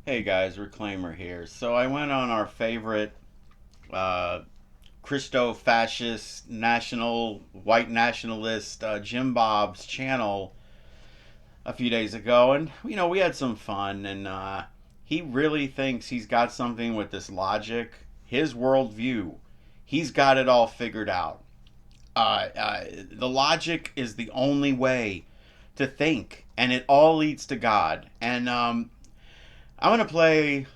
Hey guys, Reclaimer here. So I went on our favorite uh, Christo-fascist national white nationalist Jimbob's channel a few days ago, and we had some fun. And he really thinks he's got something with this logic, his worldview. He's got it all figured out. The logic is the only way to think, and it all leads to God. And I'm gonna play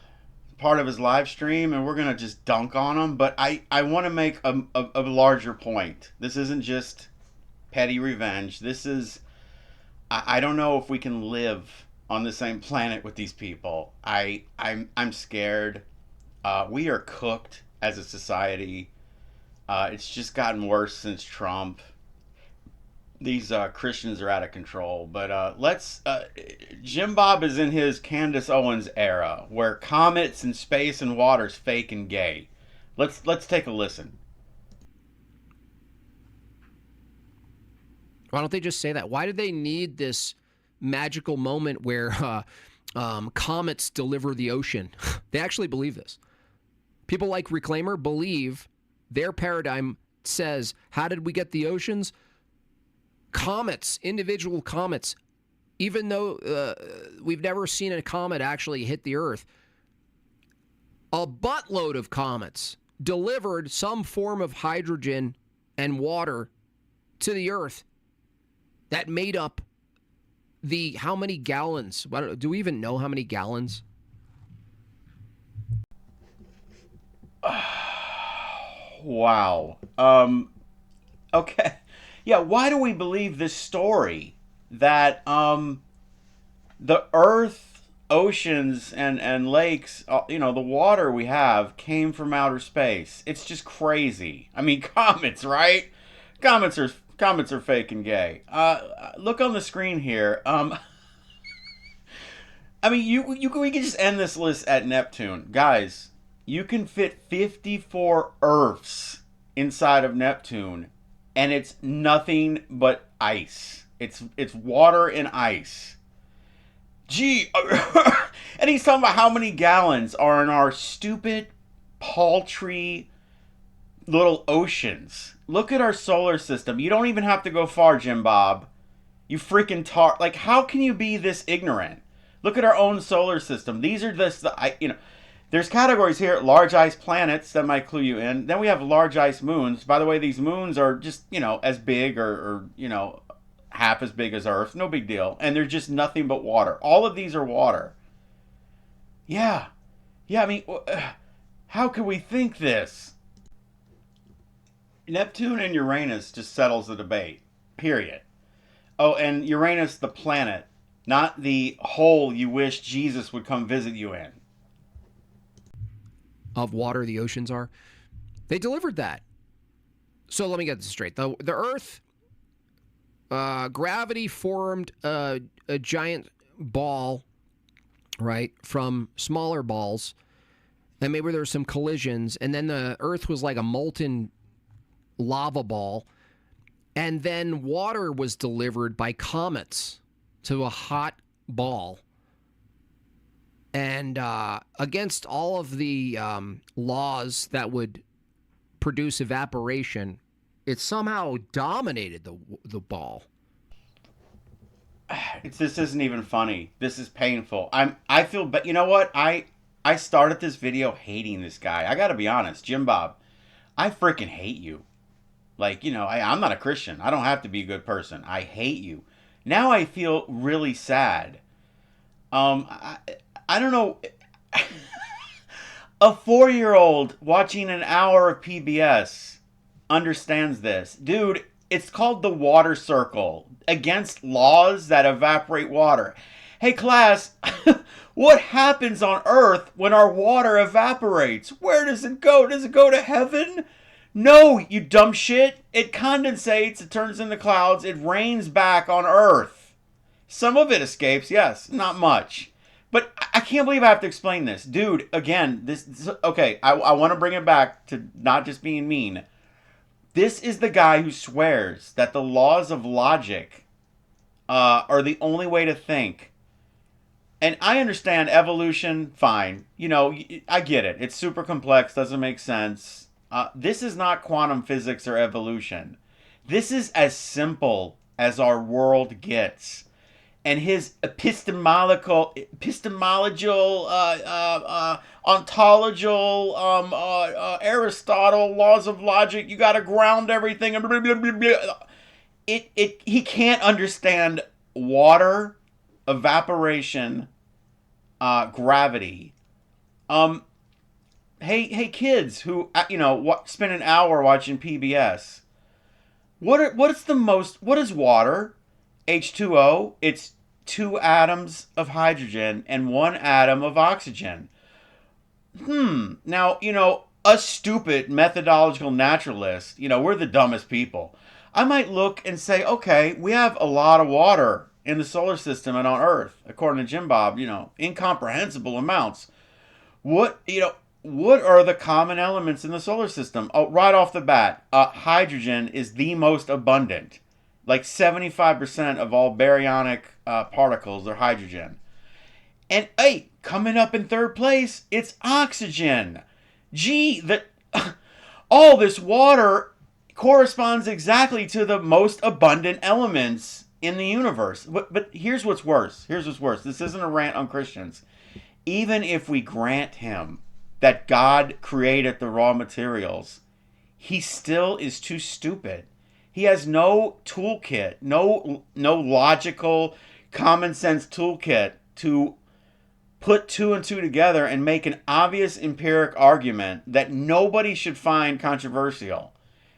part of his live stream and we're gonna just dunk on him. But I want to make a larger point. This isn't just petty revenge. This is I don't know if we can live on the same planet with these people. I'm scared. We are cooked as a society. It's just gotten worse since Trump. These Christians are out of control. But let's. Jimbob is in his Candace Owens era, where comets and space and water's fake and gay. Let's take a listen. Why don't they just say that? Why do they need this magical moment where comets deliver the ocean? They actually believe this. People like Reclaimer believe their paradigm says, how did we get the oceans? Comets, individual comets, even though we've never seen a comet actually hit the Earth, a buttload of comets delivered some form of hydrogen and water to the Earth that made up the how many gallons? Do we even know how many gallons? Wow. Okay. Yeah. Why do we believe this story that the Earth, oceans, and lakes, the water we have came from outer space? It's just crazy. I mean, comets, right? Comets are Comets are fake and gay. Look on the screen here. I mean, we can just end this list at Neptune, guys. You can fit 54 Earths inside of Neptune, and it's nothing but ice. It's water and ice. Gee, and he's talking about how many gallons are in our stupid, paltry little oceans. Look at our solar system. You don't even have to go far, Jimbob. You freaking tar. Like, how can you be this ignorant? Look at our own solar system. These are there's categories here. Large ice planets that might clue you in. Then we have large ice moons. By the way, these moons are just, as big or half as big as Earth. No big deal. And they're just nothing but water. All of these are water. Yeah. Yeah, I mean, how could we think this? Neptune and Uranus just settles the debate. Period. Oh, and Uranus, the planet, not the hole you wish Jesus would come visit you in. Of water the oceans are. They delivered that. So let me get this straight. The Earth, gravity formed a giant ball, right, from smaller balls. And maybe there were some collisions. And then the Earth was like a molten lava ball. And then water was delivered by comets to a hot ball. And against all of the laws that would produce evaporation, it somehow dominated the ball. This isn't even funny. This is painful. I feel, but you know what? I started this video hating this guy. I got to be honest, Jimbob. I freaking hate you. Like, I'm not a Christian. I don't have to be a good person. I hate you. Now I feel really sad. I don't know. A 4-year-old watching an hour of PBS understands this. Dude, it's called the water circle. Against laws that evaporate water. Hey, class, what happens on Earth when our water evaporates? Where does it go? Does it go to heaven? No, you dumb shit. It condensates, it turns into clouds, it rains back on Earth. Some of it escapes, yes, not much. But I can't believe I have to explain this. Dude, again, this okay, I want to bring it back to not just being mean. This is the guy who swears that the laws of logic are the only way to think. and I understand evolution, fine. You know, I get it. It's super complex, doesn't make sense. This is not quantum physics or evolution. This is as simple as our world gets. And his epistemological, ontological, Aristotle, laws of logic, you got to ground everything. He can't understand water, evaporation, gravity. Hey kids who spend an hour watching PBS. What is water? H2O. It's 2 atoms of hydrogen and 1 atom of oxygen. Now, us stupid methodological naturalists, we're the dumbest people. I might look and say, okay, we have a lot of water in the solar system and on Earth, according to JimbBob, incomprehensible amounts. What are the common elements in the solar system? Oh, right off the bat, hydrogen is the most abundant. Like 75% of all baryonic particles are hydrogen. And hey, coming up in third place, it's oxygen. Gee, all this water corresponds exactly to the most abundant elements in the universe. But here's what's worse. This isn't a rant on Christians. Even if we grant him that God created the raw materials, he still is too stupid. He has no toolkit, no logical, common sense toolkit to put 2 and 2 together and make an obvious empiric argument that nobody should find controversial.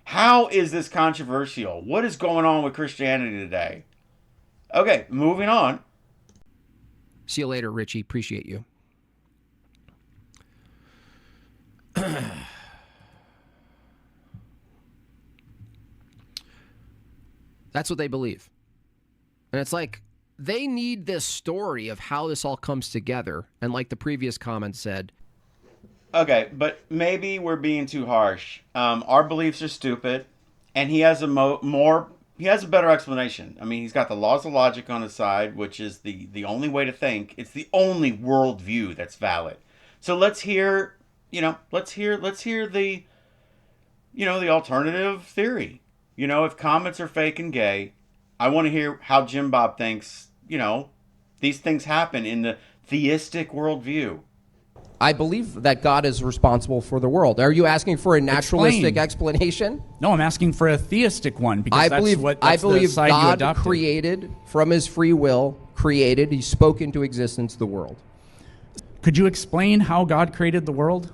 How is this controversial? What is going on with Christianity today? Okay, moving on. See you later, Richie. Appreciate you. That's what they believe. And it's like they need this story of how this all comes together. And like the previous comment said. Okay, but maybe we're being too harsh. Our beliefs are stupid, and he has a better explanation. I mean, he's got the laws of logic on his side, which is the only way to think. It's the only worldview that's valid. So let's hear the alternative theory. If comets are fake and gay, I want to hear how JimbBob thinks, these things happen in the theistic worldview. I believe that God is responsible for the world. Are you asking for a naturalistic explanation? No, I'm asking for a theistic one because I that's believe the side you God adopted. created from his free will, he spoke into existence the world. Could you explain how God created the world?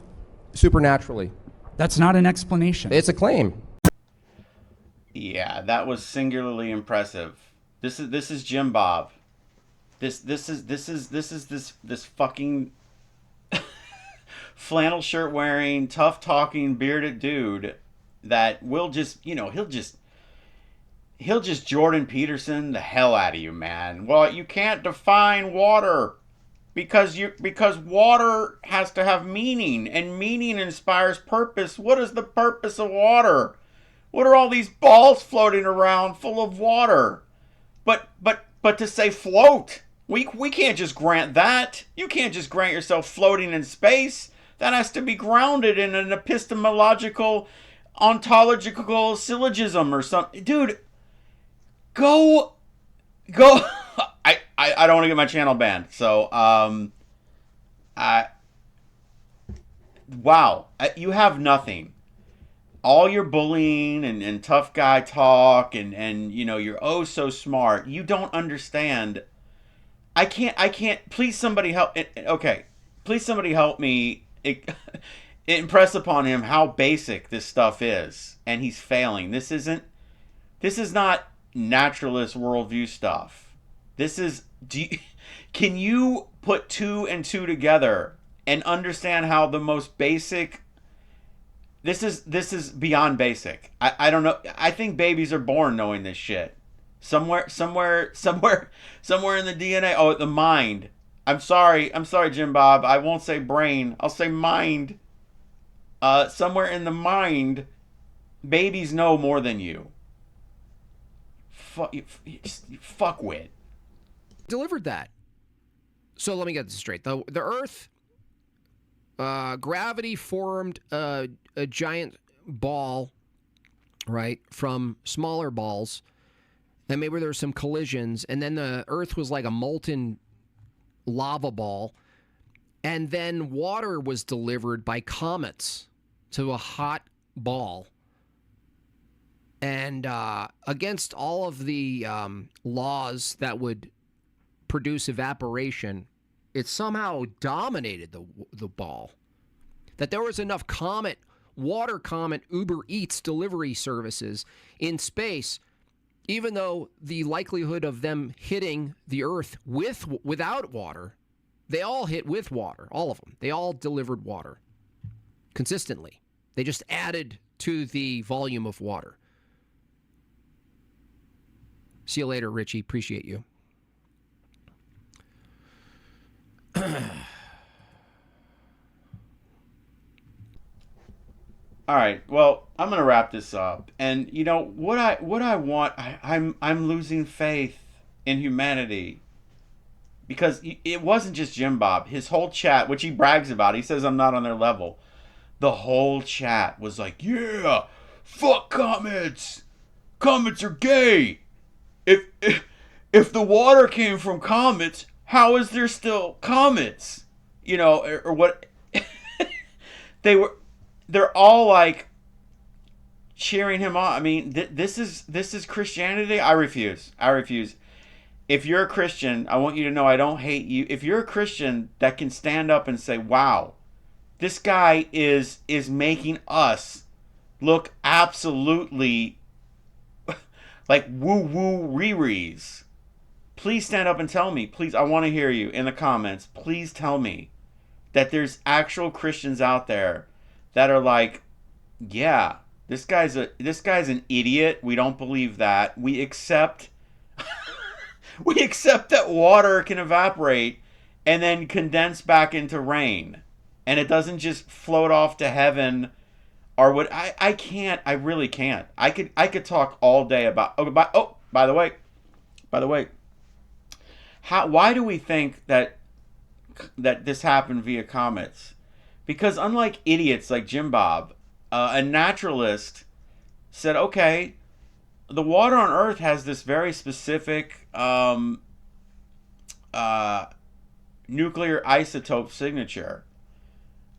Supernaturally. That's not an explanation. It's a claim. Yeah, that was singularly impressive. This is JimbBob. This is fucking flannel shirt wearing, tough talking, bearded dude that will just he'll just Jordan Peterson the hell out of you, man. Well, you can't define water because water has to have meaning, and meaning inspires purpose. What is the purpose of water? What are all these balls floating around full of water? But to say float, we can't just grant that. You can't just grant yourself floating in space. That has to be grounded in an epistemological, ontological syllogism or something. Dude, go. I don't want to get my channel banned. So, wow, you have nothing. All your bullying and tough guy talk and you're oh so smart. You don't understand. I can't. Please somebody help. Okay, please somebody help me impress upon him how basic this stuff is, and he's failing. This is not naturalist worldview stuff. This is. Can you put 2 and 2 together and understand how the most basic? This is beyond basic. I don't know. I think babies are born knowing this shit. Somewhere in the DNA. Oh, the mind. I'm sorry, JimbBob. I won't say brain. I'll say mind. Somewhere in the mind, babies know more than you. Fuckwit. Delivered that. So let me get this straight. The Earth, gravity formed a giant ball, right, from smaller balls, and maybe there were some collisions, and then the Earth was like a molten lava ball, and then water was delivered by comets to a hot ball. And against all of the laws that would produce evaporation, it somehow dominated the ball. That there was enough water comet Uber Eats delivery services in space, even though the likelihood of them hitting the Earth without water, they all hit with water, all of them. They all delivered water consistently. They just added to the volume of water. See you later, Richie. Appreciate you. All right. Well, I'm gonna wrap this up, and you know what I want. I'm losing faith in humanity, because it wasn't just JimbBob. His whole chat, which he brags about, he says I'm not on their level. The whole chat was like, "Yeah, fuck comets. Comets are gay. If the water came from comets, how is there still comets?" You know, or what? They're all like cheering him on. I mean, this is Christianity. I refuse. If you're a Christian, I want you to know I don't hate you. If you're a Christian that can stand up and say, "Wow, this guy is making us look absolutely like woo-woo Riri's," please stand up and tell me. Please, I want to hear you in the comments. Please tell me that there's actual Christians out there that are like, "Yeah, this guy's an idiot. We don't believe that. We accept that water can evaporate and then condense back into rain, and it doesn't just float off to heaven." Or what? I can't. I really can't. I could talk all day about. By the way, why do we think that this happened via comets? Because unlike idiots like JimbBob, a naturalist said, "Okay, the water on Earth has this very specific nuclear isotope signature.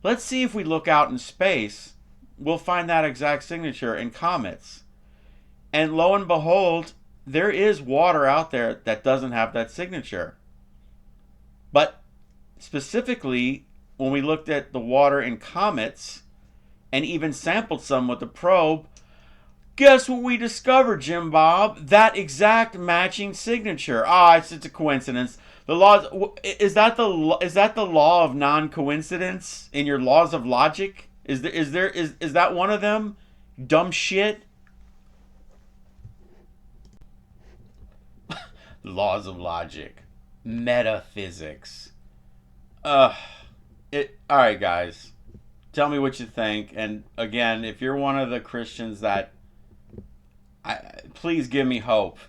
Let's see if we look out in space, we'll find that exact signature in comets." And lo and behold, there is water out there that doesn't have that signature. But specifically, when we looked at the water in comets and even sampled some with the probe, guess what we discovered, JimbBob? That exact matching signature. It's a coincidence. The law is that the law of non-coincidence in your laws of logic? Is that one of them? Dumb shit. Laws of logic, metaphysics. All right, guys. Tell me what you think. And again, if you're one of the Christians that, please give me hope.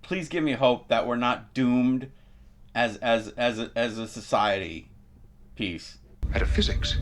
Please give me hope that we're not doomed as a society. Peace. Metaphysics.